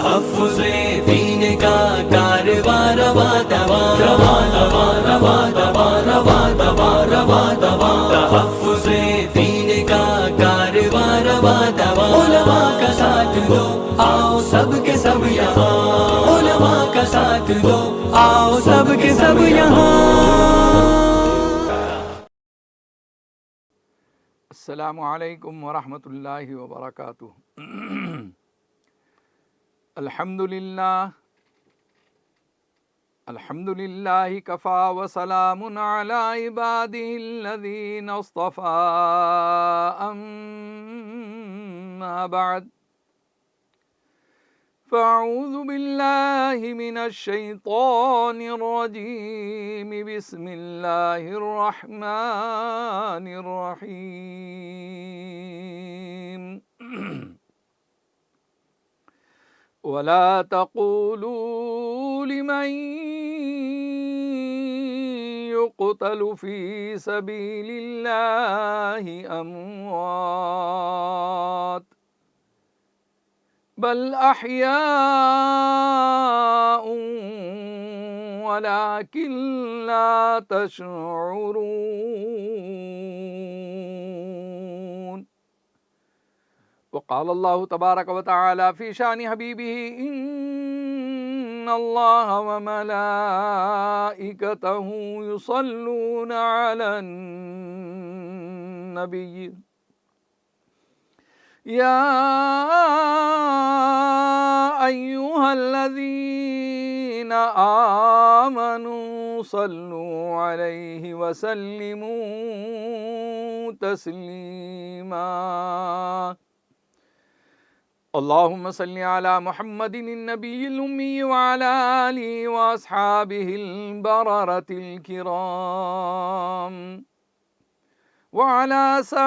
تحفظ دین کا کارواں رواں دواں رواں رواں رواں رواں رواں رواں رواں رواں تحفظ دین کا کارواں رواں دواں علماء کا ساتھ دو آؤ سب کے سب یہاں علماء کا ساتھ دو آؤ سب کے سب یہاں. السلام علیکم ورحمۃ اللہ وبرکاتہ. الحمد للہ کفا وسلام علی عبادہ الذین اصطفى اما بعد فاعوذ باللہ من الشیطان الرجیم بسم اللہ الرحمن الرحیم. ولا تقولوا لمن يقتل في سبيل الله أموات بل أحياء ولكن لا تشعرون. وقال الله تبارك وتعالى في شان حبيبه إن الله وملائكته يصلون على النبي يا أيها الذين آمنوا صلوا عليه وسلموا تسليما. اللهم صل على محمد النبي الأمي وعلى آله وأصحابه البررة الكرام وعلى سائر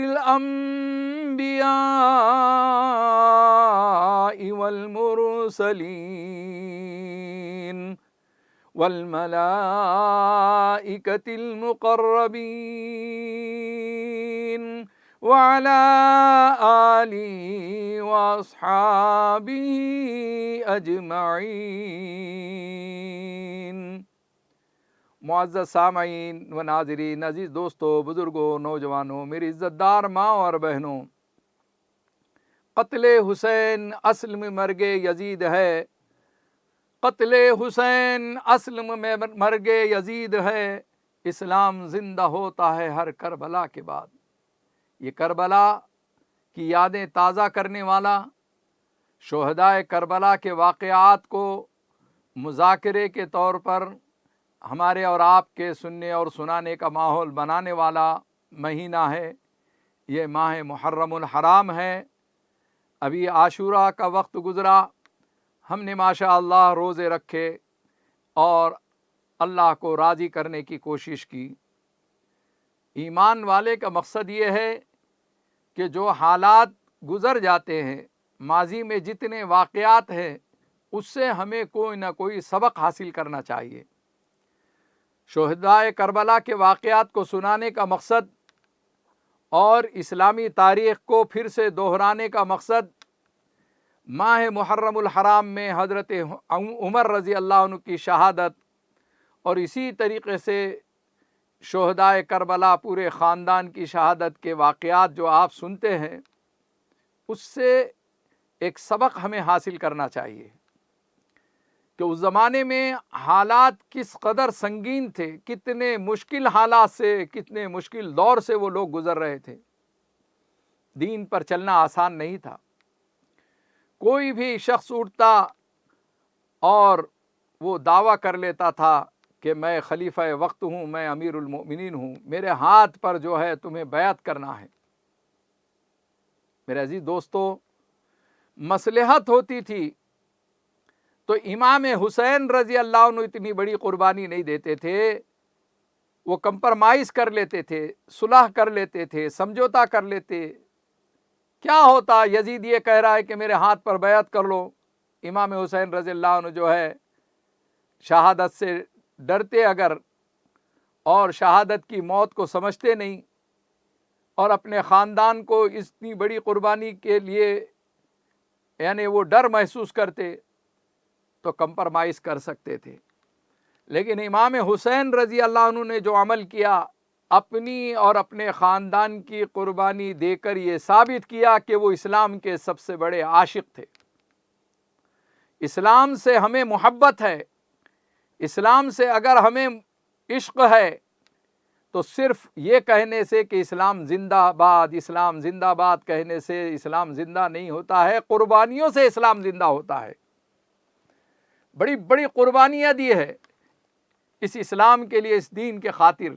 الأنبياء والمرسلين والملائكة المقربين وعلى آله وأصحابه أجمعين. معزز سامعین و ناظرین، عزیز دوستو، بزرگوں، نوجوانوں، میری عزت دار ماں اور بہنوں، قتل حسین اصل میں مرگ یزید ہے. قتل حسین اصل میں مرگ یزید ہے. اسلام زندہ ہوتا ہے ہر کربلا کے بعد. یہ کربلا کی یادیں تازہ کرنے والا، شہدائے کربلا کے واقعات کو مذاکرے کے طور پر ہمارے اور آپ کے سننے اور سنانے کا ماحول بنانے والا مہینہ ہے. یہ ماہ محرم الحرام ہے. ابھی عاشوراء کا وقت گزرا، ہم نے ماشاء اللہ روزے رکھے اور اللہ کو راضی کرنے کی کوشش کی. ایمان والے کا مقصد یہ ہے کہ جو حالات گزر جاتے ہیں، ماضی میں جتنے واقعات ہیں، اس سے ہمیں کوئی نہ کوئی سبق حاصل کرنا چاہیے. شہدائے کربلا کے واقعات کو سنانے کا مقصد اور اسلامی تاریخ کو پھر سے دہرانے کا مقصد ماہ محرم الحرام میں حضرت عمر رضی اللہ عنہ کی شہادت اور اسی طریقے سے شہدائے کربلا پورے خاندان کی شہادت کے واقعات جو آپ سنتے ہیں، اس سے ایک سبق ہمیں حاصل کرنا چاہیے کہ اس زمانے میں حالات کس قدر سنگین تھے، کتنے مشکل حالات سے، کتنے مشکل دور سے وہ لوگ گزر رہے تھے. دین پر چلنا آسان نہیں تھا. کوئی بھی شخص اٹھتا اور وہ دعویٰ کر لیتا تھا کہ میں خلیفہ وقت ہوں، میں امیر المؤمنین ہوں، میرے ہاتھ پر جو ہے تمہیں بیعت کرنا ہے. میرے عزیز دوستو، مصلحت ہوتی تھی تو امام حسین رضی اللہ عنہ اتنی بڑی قربانی نہیں دیتے تھے. وہ کمپرمائز کر لیتے تھے، صلح کر لیتے تھے، سمجھوتا کر لیتے. کیا ہوتا، یزید یہ کہہ رہا ہے کہ میرے ہاتھ پر بیعت کر لو. امام حسین رضی اللہ عنہ جو ہے شہادت سے ڈرتے اگر اور شہادت کی موت کو سمجھتے نہیں، اور اپنے خاندان کو اتنی بڑی قربانی کے لیے یعنی وہ ڈر محسوس کرتے تو کمپرمائز کر سکتے تھے، لیکن امام حسین رضی اللہ عنہ نے جو عمل کیا، اپنی اور اپنے خاندان کی قربانی دے کر یہ ثابت کیا کہ وہ اسلام کے سب سے بڑے عاشق تھے۔ اسلام سے ہمیں محبت ہے، اسلام سے اگر ہمیں عشق ہے تو صرف یہ کہنے سے کہ اسلام زندہ باد، اسلام زندہ باد کہنے سے اسلام زندہ نہیں ہوتا ہے، قربانیوں سے اسلام زندہ ہوتا ہے۔ بڑی بڑی قربانیاں دی ہے اس اسلام کے لیے، اس دین کے خاطر۔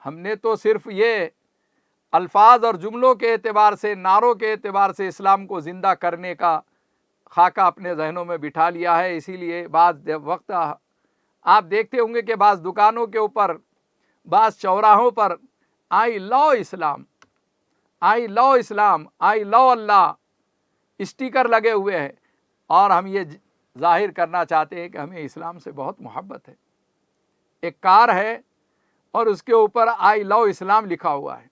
ہم نے تو صرف یہ الفاظ اور جملوں کے اعتبار سے، نعروں کے اعتبار سے اسلام کو زندہ کرنے کا خاکہ اپنے ذہنوں میں بٹھا لیا ہے۔ اسی لیے بعض وقت آپ دیکھتے ہوں گے کہ بعض دکانوں کے اوپر، بعض چوراہوں پر آئی لو اسلام، آئی لو اسلام، آئی لو اللہ اسٹیکر لگے ہوئے ہیں، اور ہم یہ ظاہر کرنا چاہتے ہیں کہ ہمیں اسلام سے بہت محبت ہے۔ ایک کار ہے اور اس کے اوپر آئی لو اسلام لکھا ہوا ہے۔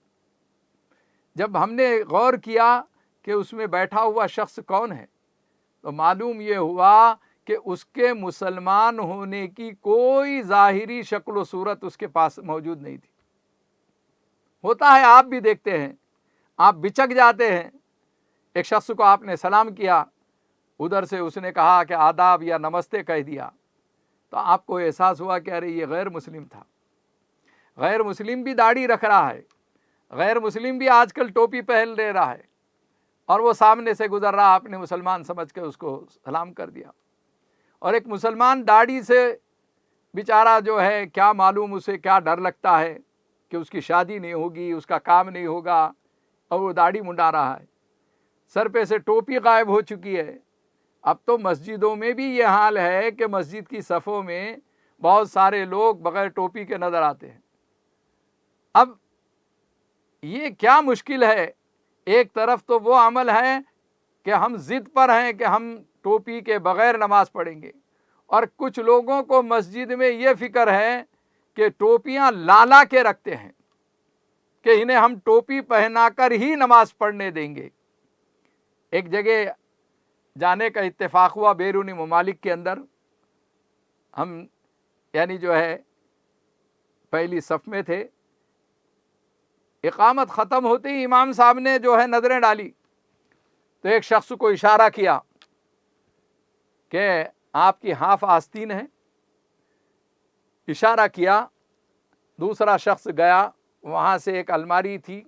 جب ہم نے غور کیا کہ اس میں بیٹھا ہوا شخص کون ہے تو معلوم یہ ہوا کہ اس کے مسلمان ہونے کی کوئی ظاہری شکل و صورت اس کے پاس موجود نہیں تھی۔ ہوتا ہے، آپ بھی دیکھتے ہیں، آپ بچک جاتے ہیں، ایک شخص کو آپ نے سلام کیا، ادھر سے اس نے کہا کہ آداب یا نمستے کہہ دیا، تو آپ کو احساس ہوا کہ ارے یہ غیر مسلم تھا۔ غیر مسلم بھی داڑھی رکھ رہا ہے، غیر مسلم بھی آج کل ٹوپی پہن لے رہا ہے، اور وہ سامنے سے گزر رہا، آپ نے مسلمان سمجھ کے اس کو سلام کر دیا۔ اور ایک مسلمان داڑھی سے بیچارہ جو ہے، کیا معلوم اسے کیا ڈر لگتا ہے کہ اس کی شادی نہیں ہوگی، اس کا کام نہیں ہوگا، اور وہ داڑھی منڈا رہا ہے، سر پہ سے ٹوپی غائب ہو چکی ہے۔ اب تو مسجدوں میں بھی یہ حال ہے کہ مسجد کی صفوں میں بہت سارے لوگ بغیر ٹوپی کے نظر آتے ہیں۔ اب یہ کیا مشکل ہے؟ ایک طرف تو وہ عمل ہے کہ ہم ضد پر ہیں کہ ہم ٹوپی کے بغیر نماز پڑھیں گے، اور کچھ لوگوں کو مسجد میں یہ فکر ہے کہ ٹوپیاں لالا کے رکھتے ہیں کہ انہیں ہم ٹوپی پہنا کر ہی نماز پڑھنے دیں گے۔ ایک جگہ جانے کا اتفاق ہوا بیرونی ممالک کے اندر، ہم یعنی جو ہے پہلی صف میں تھے، اقامت ختم ہوتے ہی امام صاحب نے جو ہے نظریں ڈالی تو ایک شخص کو اشارہ کیا کہ آپ کی ہاف آستین ہے، اشارہ کیا، دوسرا شخص گیا، وہاں سے ایک الماری تھی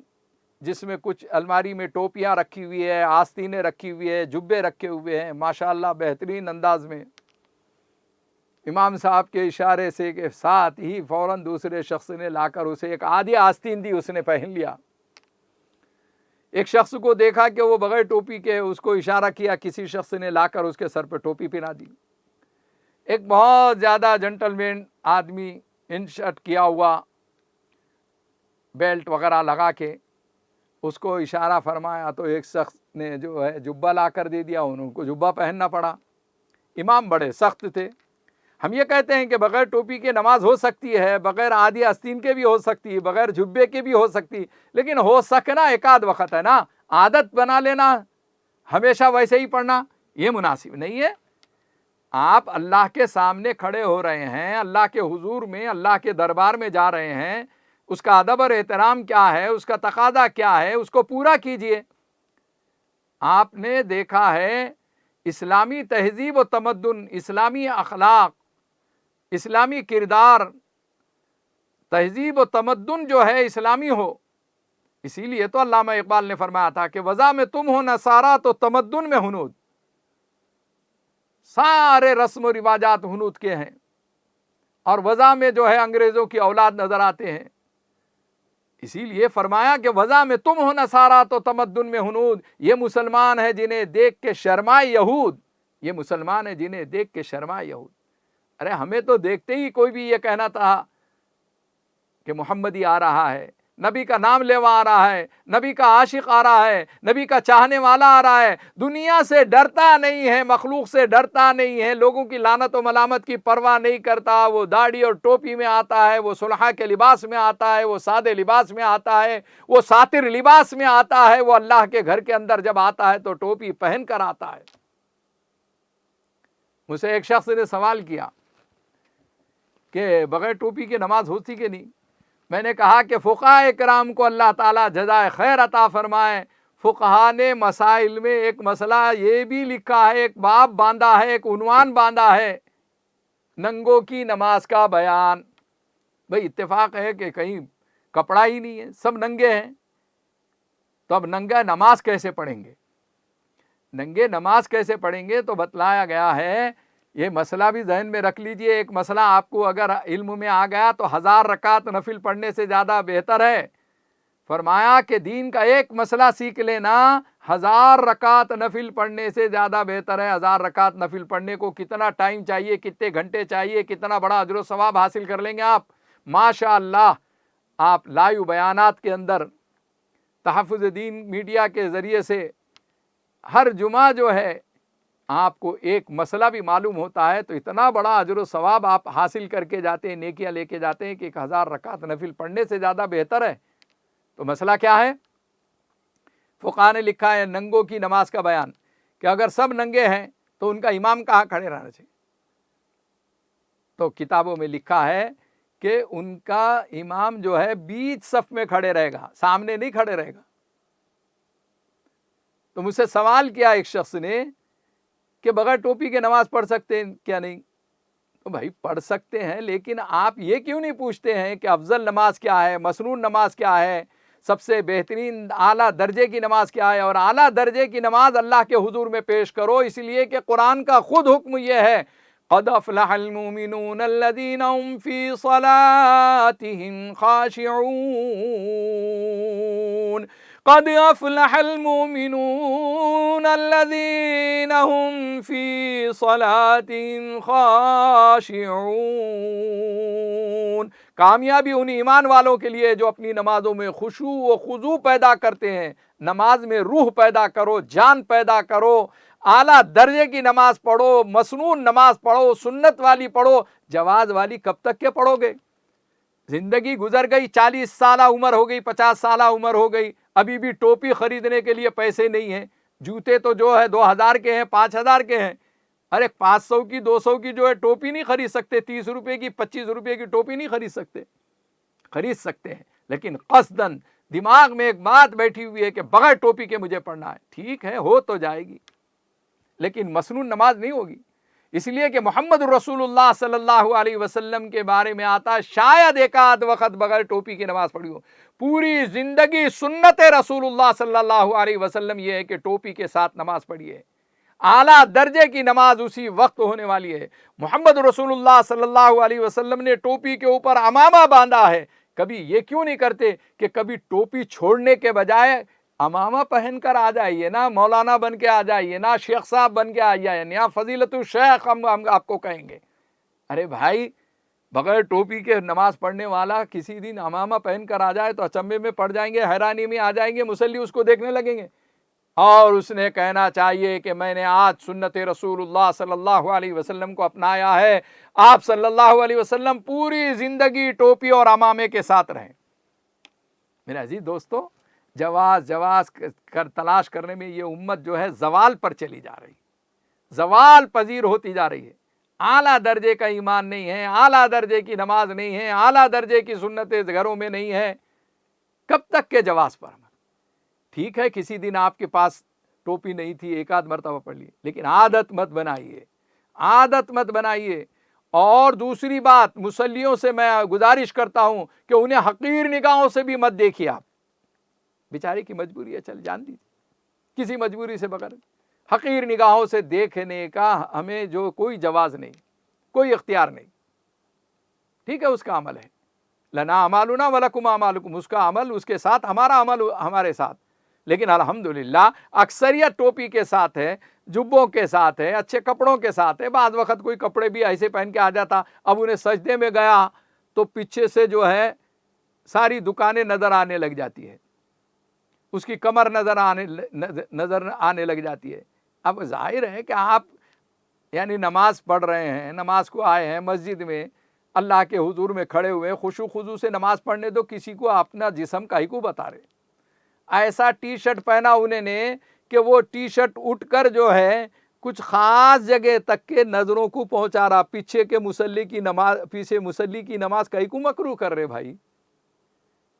جس میں کچھ الماری میں ٹوپیاں رکھی ہوئی ہے، آستینیں رکھی ہوئی ہے، جبے رکھے ہوئے ہیں، ماشاءاللہ بہترین انداز میں۔ امام صاحب کے اشارے سے کے ساتھ ہی فوراً دوسرے شخص نے لا کر اسے ایک آدھی آستین دی، اس نے پہن لیا۔ ایک شخص کو دیکھا کہ وہ بغیر ٹوپی کے، اس کو اشارہ کیا، کسی شخص نے لا کر اس کے سر پہ ٹوپی پہنا دی۔ ایک بہت زیادہ جنٹل مین آدمی، ان شرٹ کیا ہوا، بیلٹ وغیرہ لگا کے، اس کو اشارہ فرمایا تو ایک شخص نے جو ہے جبہ لا کر دے دیا، ان کو جبہ پہننا پڑا۔ امام بڑے سخت تھے۔ ہم یہ کہتے ہیں کہ بغیر ٹوپی کے نماز ہو سکتی ہے، بغیر آدھی آستین کے بھی ہو سکتی ہے، بغیر جبے کے بھی ہو سکتی، لیکن ہو سکنا ایک آدھ وقت ہے نا، عادت بنا لینا ہمیشہ ویسے ہی پڑھنا یہ مناسب نہیں ہے۔ آپ اللہ کے سامنے کھڑے ہو رہے ہیں، اللہ کے حضور میں، اللہ کے دربار میں جا رہے ہیں، اس کا ادب اور احترام کیا ہے، اس کا تقاضا کیا ہے، اس کو پورا کیجئے۔ آپ نے دیکھا ہے اسلامی تہذیب و تمدن، اسلامی اخلاق، اسلامی کردار، تہذیب و تمدن جو ہے اسلامی ہو، اسی لیے تو علامہ اقبال نے فرمایا تھا کہ وضع میں تم ہو نصارہ تو تمدن میں ہنود۔ سارے رسم و رواجات ہنود کے ہیں، اور وضع میں جو ہے انگریزوں کی اولاد نظر آتے ہیں۔ اسی لیے فرمایا کہ وضع میں تم ہو نصارہ تو تمدن میں ہنود۔ یہ مسلمان ہیں جنہیں دیکھ کے شرمائے یہود، یہ مسلمان ہیں جنہیں دیکھ کے شرمائے یہود۔ ارے ہمیں تو دیکھتے ہی کوئی بھی یہ کہنا تھا کہ محمدی آ رہا ہے، نبی کا نام لیوا آ رہا ہے، نبی کا عاشق آ رہا ہے، نبی کا چاہنے والا آ رہا ہے، دنیا سے ڈرتا نہیں ہے، مخلوق سے ڈرتا نہیں ہے، لوگوں کی لعنت و ملامت کی پرواہ نہیں کرتا، وہ داڑھی اور ٹوپی میں آتا ہے، وہ صلحاء کے لباس میں آتا ہے، وہ سادے لباس میں آتا ہے، وہ ساتر لباس میں آتا ہے، وہ اللہ کے گھر کے اندر جب آتا ہے تو ٹوپی پہن کر آتا ہے۔ مجھ سے ایک شخص نے سوال کیا کہ بغیر ٹوپی کی نماز ہوتی کہ نہیں؟ میں نے کہا کہ فقہاء اکرام کو اللہ تعالیٰ جزائے خیر عطا فرمائے، فقہاء نے مسائل میں ایک مسئلہ یہ بھی لکھا ہے، ایک باب باندھا ہے، ایک عنوان باندھا ہے، ننگوں کی نماز کا بیان۔ بھئی اتفاق ہے کہ کہیں کپڑا ہی نہیں ہے، سب ننگے ہیں، تو اب ننگا نماز کیسے پڑھیں گے؟ ننگے نماز کیسے پڑھیں گے؟ تو بتلایا گیا ہے، یہ مسئلہ بھی ذہن میں رکھ لیجئے، ایک مسئلہ آپ کو اگر علم میں آ گیا تو 1000 رکعت نفل پڑھنے سے زیادہ بہتر ہے۔ فرمایا کہ دین کا ایک مسئلہ سیکھ لینا 1000 رکعت نفل پڑھنے سے زیادہ بہتر ہے۔ 1000 رکعت نفل پڑھنے کو کتنا ٹائم چاہیے، کتنے گھنٹے چاہیے، کتنا بڑا اجر و ثواب حاصل کر لیں گے آپ۔ ماشاءاللہ آپ لائیو بیانات کے اندر تحفظ دین میڈیا کے ذریعے سے ہر جمعہ جو ہے آپ کو ایک مسئلہ بھی معلوم ہوتا ہے، تو اتنا بڑا اجر و ثواب آپ حاصل کر کے جاتے ہیں، نیکیاں لے کے جاتے ہیں کہ 1000 رکعت نفل پڑھنے سے زیادہ بہتر ہے۔ تو مسئلہ کیا ہے؟ فقہاء نے لکھا ہے ننگوں کی نماز کا بیان، کہ اگر سب ننگے ہیں تو ان کا امام کہاں کھڑے رہنا چاہیے؟ تو کتابوں میں لکھا ہے کہ ان کا امام جو ہے بیچ صف میں کھڑے رہے گا، سامنے نہیں کھڑے رہے گا۔ تو مجھ سے سوال کیا ایک شخص نے کہ بغیر ٹوپی کے نماز پڑھ سکتے ہیں کیا نہیں؟ تو بھائی پڑھ سکتے ہیں، لیکن آپ یہ کیوں نہیں پوچھتے ہیں کہ افضل نماز کیا ہے، مسنون نماز کیا ہے، سب سے بہترین اعلیٰ درجے کی نماز کیا ہے؟ اور اعلیٰ درجے کی نماز اللہ کے حضور میں پیش کرو، اس لیے کہ قرآن کا خود حکم یہ ہے، قد افلح المؤمنون الذین هم فی صلاتهم خاشعون، قد افلح المؤمنون الذین هم فی صلاتهم خاشعون۔ کامیابی ان ایمان والوں کے لیے جو اپنی نمازوں میں خشوع و خضوع پیدا کرتے ہیں۔ نماز میں روح پیدا کرو، جان پیدا کرو، اعلیٰ درجے کی نماز پڑھو، مسنون نماز پڑھو، سنت والی پڑھو۔ جواز والی کب تک کے پڑھو گے؟ زندگی گزر گئی، 40 سالہ عمر ہو گئی، 50 سالہ عمر ہو گئی، ابھی بھی ٹوپی خریدنے کے لیے پیسے نہیں ہیں، جوتے تو جو ہے 2000 کے ہیں، 5000 کے ہیں۔ ارے 500 کی 200 کی جو ہے ٹوپی نہیں خرید سکتے، 30 روپے کی 25 روپے کی ٹوپی نہیں خرید سکتے۔ خرید سکتے ہیں، لیکن قصداً دماغ میں ایک بات بیٹھی ہوئی ہے کہ بغیر ٹوپی کے مجھے پڑھنا ہے۔ ٹھیک ہے، ہو تو جائے گی، لیکن مسنون نماز نہیں ہوگی، اس لیے کہ محمد رسول اللہ صلی اللہ علیہ وسلم کے بارے میں آتا شاید ایک آدھ وقت بغیر ٹوپی کی نماز پڑھی ہو، پوری زندگی سنت رسول اللہ صلی اللہ علیہ وسلم یہ ہے کہ ٹوپی کے ساتھ نماز پڑھی ہے۔ اعلیٰ درجے کی نماز اسی وقت ہونے والی ہے۔ محمد رسول اللہ صلی اللہ علیہ وسلم نے ٹوپی کے اوپر عمامہ باندھا ہے۔ کبھی یہ کیوں نہیں کرتے کہ کبھی ٹوپی چھوڑنے کے بجائے عمامہ پہن کر آ جائیے نا، مولانا بن کے آ جائیے نا، شیخ صاحب بن کے آ جائیے نا، فضیلت الشیخ ہم آپ کو کہیں گے۔ ارے بھائی بغیر ٹوپی کے نماز پڑھنے والا کسی دن عمامہ پہن کر آ جائے تو اچنبے میں پڑ جائیں گے، حیرانی میں آ جائیں گے، مصلی اس کو دیکھنے لگیں گے، اور اس نے کہنا چاہیے کہ میں نے آج سنت رسول اللہ صلی اللہ علیہ وسلم کو اپنایا ہے۔ آپ صلی اللہ علیہ وسلم پوری زندگی ٹوپی اور عمامے کے ساتھ رہیں۔ میرے عزیز دوستو، جواز کر تلاش کرنے میں یہ امت جو ہے زوال پر چلی جا رہی، زوال پذیر ہوتی جا رہی ہے۔ اعلیٰ درجے کا ایمان نہیں ہے، اعلیٰ درجے کی نماز نہیں ہے، اعلیٰ درجے کی سنتیں گھروں میں نہیں ہے۔ کب تک کے جواز پر؟ ٹھیک ہے کسی دن آپ کے پاس ٹوپی نہیں تھی، ایک آدھ مرتبہ پڑھ لیے، لیکن عادت مت بنائیے، عادت مت بنائیے۔ اور دوسری بات، مصلیوں سے میں گزارش کرتا ہوں کہ انہیں حقیر نگاہوں سے بھی مت دیکھیے۔ آپ بیچارے کی مجبوری ہے، چل جان دیجیے، کسی مجبوری سے بغیر حقیر نگاہوں سے دیکھنے کا ہمیں جو کوئی جواز نہیں، کوئی اختیار نہیں۔ ٹھیک ہے، اس کا عمل ہے، لنا اعمالنا ولکم اعمالکم، اس کا عمل، اس کے ساتھ ہمارا عمل ہمارے ساتھ۔ لیکن الحمدللہ اکثریت ٹوپی کے ساتھ ہے، جبوں کے ساتھ ہے، اچھے کپڑوں کے ساتھ ہے۔ بعض وقت کوئی کپڑے بھی ایسے پہن کے آ جاتا، اب انہیں سجدے میں گیا تو پیچھے سے جو ہے ساری دکانیں نظر آنے لگ جاتی ہے، اس کی کمر نظر آنے لگ جاتی ہے۔ اب ظاہر ہے کہ آپ یعنی نماز پڑھ رہے ہیں، نماز کو آئے ہیں مسجد میں، اللہ کے حضور میں کھڑے ہوئے خشوع خضوع سے نماز پڑھنے دو، کسی کو اپنا جسم کاہی کو بتا رہے۔ ایسا ٹی شرٹ پہنا انہوں نے کہ وہ ٹی شرٹ اٹھ کر جو ہے کچھ خاص جگہ تک کے نظروں کو پہنچا رہا، پیچھے مصلی کی نماز کاہی کو مکروہ کر رہے بھائی۔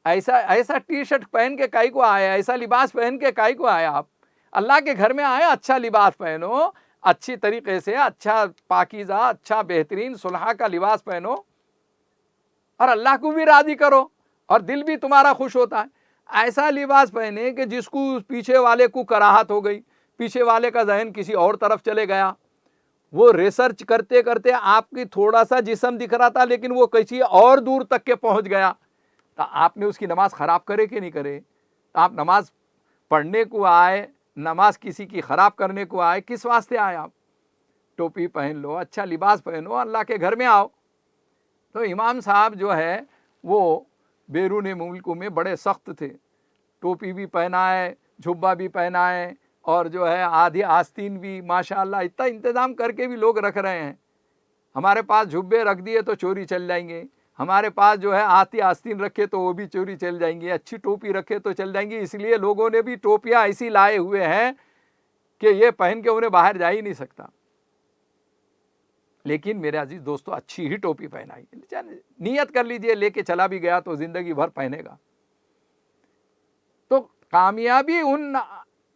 ایسا ٹی شرٹ پہن کے کاہی کو آیا، ایسا لباس پہن کے کاہی کو آیا؟ آپ اللہ کے گھر میں آئے، اچھا لباس پہنو، اچھی طریقے سے، اچھا پاکیزہ، اچھا بہترین صلحہ کا لباس پہنو اور اللہ کو بھی راضی کرو اور دل بھی تمہارا خوش ہوتا ہے۔ ایسا لباس پہنے کہ جس کو پیچھے والے کو کراہت ہو گئی، پیچھے والے کا ذہن کسی اور طرف چلے گیا، وہ ریسرچ کرتے کرتے آپ کی تھوڑا سا جسم دکھ رہا تھا لیکن وہ کسی اور دور تک کے پہنچ گیا، تو آپ نے اس کی نماز خراب کرے کہ نہیں کرے؟ آپ نماز پڑھنے کو آئے، نماز کسی کی خراب کرنے کو آئے، کس واسطے آئے؟ آپ ٹوپی پہن لو، اچھا لباس پہنو، اللہ کے گھر میں آؤ۔ تو امام صاحب جو ہے وہ بیرون ملکوں میں بڑے سخت تھے، ٹوپی بھی پہنائے، جھبا بھی پہنائے اور جو ہے آدھی آستین بھی، ماشاءاللہ اتنا انتظام کر کے بھی لوگ رکھ رہے ہیں۔ ہمارے پاس جھبے رکھ دیے تو چوری چل جائیں گے، ہمارے پاس جو ہے آدھی آستین رکھے تو وہ بھی چوری چل جائیں گی، اچھی ٹوپی رکھے تو چل جائیں گی، اس لیے لوگوں نے بھی ٹوپیاں ایسی لائے ہوئے ہیں کہ یہ پہن کے انہیں باہر جا ہی نہیں سکتا۔ لیکن میرے عزیز دوستو، اچھی ہی ٹوپی پہنائی، نیت کر لیجئے لے کے چلا بھی گیا تو زندگی بھر پہنے گا۔ تو کامیابی ان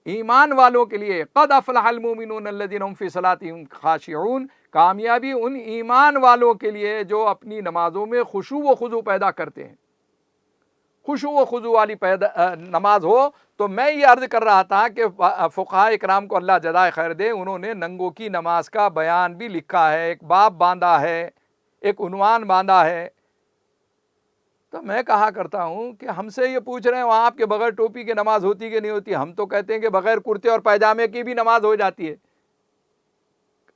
ایمان والوں کے لیے، قد افلح المؤمنون الذین هم فی صلاتهم خاشعون، کامیابی ان ایمان والوں کے لیے جو اپنی نمازوں میں خشوع و خضوع پیدا کرتے ہیں۔ خشوع و خضوع والی نماز ہو تو میں یہ عرض کر رہا تھا کہ فقہاء اکرام کو اللہ جزائے خیر دے، انہوں نے ننگوں کی نماز کا بیان بھی لکھا ہے، ایک باب باندھا ہے، ایک عنوان باندھا ہے۔ تو میں کہا کرتا ہوں کہ ہم سے یہ پوچھ رہے ہیں وہاں آپ کے بغیر ٹوپی کی نماز ہوتی کہ نہیں ہوتی؟ ہم تو کہتے ہیں کہ بغیر کرتے اور پائجامے کی بھی نماز ہو جاتی ہے۔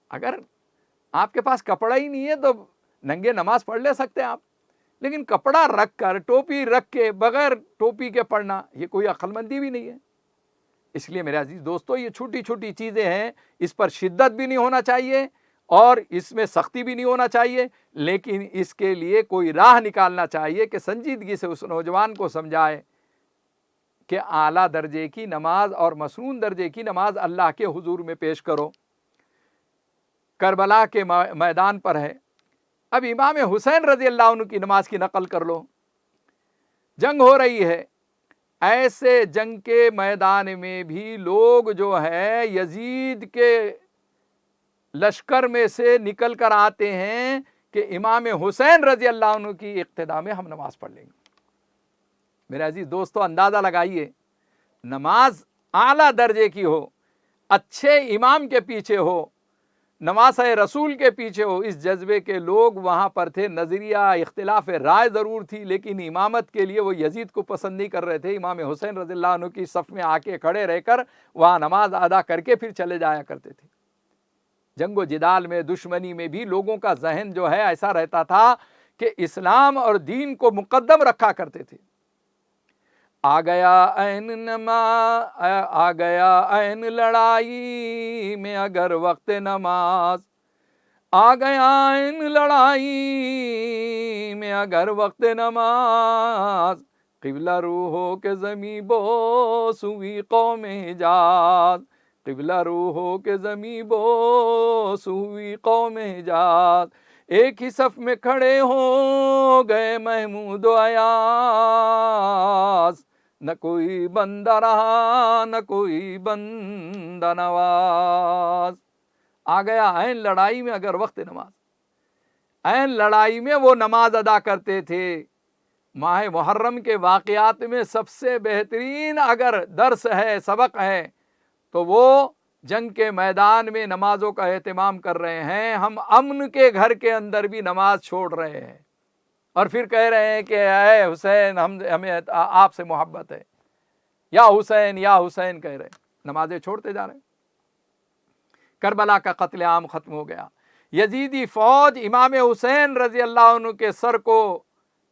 اگر آپ کے پاس کپڑا ہی نہیں ہے تو ننگے نماز پڑھ لے سکتے ہیں آپ، لیکن کپڑا رکھ کر، ٹوپی رکھ کے بغیر ٹوپی کے پڑھنا یہ کوئی عقل مندی بھی نہیں ہے۔ اس لیے میرے عزیز دوستو، یہ چھوٹی چھوٹی چیزیں ہیں، اس پر شدت بھی نہیں ہونا چاہیے اور اس میں سختی بھی نہیں ہونا چاہیے، لیکن اس کے لیے کوئی راہ نکالنا چاہیے کہ سنجیدگی سے اس نوجوان کو سمجھائے کہ اعلیٰ درجے کی نماز اور مسنون درجے کی نماز اللہ کے حضور میں پیش کرو۔ کربلا کے میدان پر ہے، اب امام حسین رضی اللہ عنہ کی نماز کی نقل کر لو، جنگ ہو رہی ہے، ایسے جنگ کے میدان میں بھی لوگ جو ہے یزید کے لشکر میں سے نکل کر آتے ہیں کہ امام حسین رضی اللہ عنہ کی اقتداء میں ہم نماز پڑھ لیں گے۔ میرے عزیز دوستو، اندازہ لگائیے، نماز اعلیٰ درجے کی ہو، اچھے امام کے پیچھے ہو، نماز رسول کے پیچھے ہو، اس جذبے کے لوگ وہاں پر تھے۔ نظریہ اختلاف رائے ضرور تھی لیکن امامت کے لیے وہ یزید کو پسند نہیں کر رہے تھے، امام حسین رضی اللہ عنہ کی صف میں آ کے کھڑے رہ کر وہاں نماز ادا کر کے پھر چلے جایا کرتے تھے۔ جنگ و جدال میں، دشمنی میں بھی لوگوں کا ذہن جو ہے ایسا رہتا تھا کہ اسلام اور دین کو مقدم رکھا کرتے تھے۔ آ گیا عین لڑائی میں اگر وقت نماز، آ گیا عین لڑائی میں اگر وقت نماز، قبلہ روح ہو کے زمیں بوس ہوئی قوم حجاز، قبلہ روح ہو کے زمیں بوس ہوئی قوم حجاز، ایک ہی صف میں کھڑے ہو گئے محمود و ایاز، نہ کوئی بندہ رہا نہ کوئی بندہ نواز۔ آ گیا عین لڑائی میں اگر وقت نماز، عین لڑائی میں وہ نماز ادا کرتے تھے۔ ماہ محرم کے واقعات میں سب سے بہترین اگر درس ہے، سبق ہے، تو وہ جنگ کے میدان میں نمازوں کا اہتمام کر رہے ہیں۔ ہم امن کے گھر کے اندر بھی نماز چھوڑ رہے ہیں اور پھر کہہ رہے ہیں کہ اے حسین، ہمیں آپ سے محبت ہے، یا حسین یا حسین کہہ رہے ہیں، نمازیں چھوڑتے جا رہے ہیں۔ کربلا کا قتل عام ختم ہو گیا، یزیدی فوج امام حسین رضی اللہ عنہ کے سر کو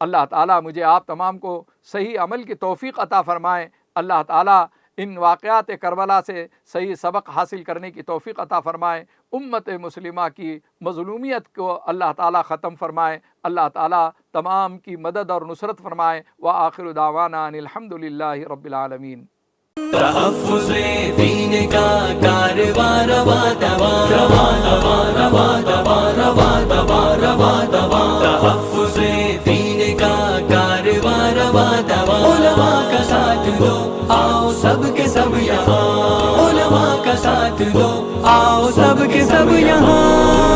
اللہ تعالیٰ مجھے آپ تمام کو صحیح عمل کی توفیق عطا فرمائے، اللہ تعالیٰ ان واقعات کربلا سے صحیح سبق حاصل کرنے کی توفیق عطا فرمائے، امت مسلمہ کی مظلومیت کو اللہ تعالیٰ ختم فرمائے، اللہ تعالیٰ تمام کی مدد اور نصرت فرمائے۔ وآخر دعوانا ان الحمدللہ رب العالمین۔ تحفظ دین کا کارواں رواں رواں رواں رواں رواں رواں رواں رواں رواں رواں، تحفظ دین کا کارواں رواں رواں، علماء کا ساتھ دو آؤ سب کے سب یہاں، علماء کا ساتھ دو آؤ سب کے سب یہاں۔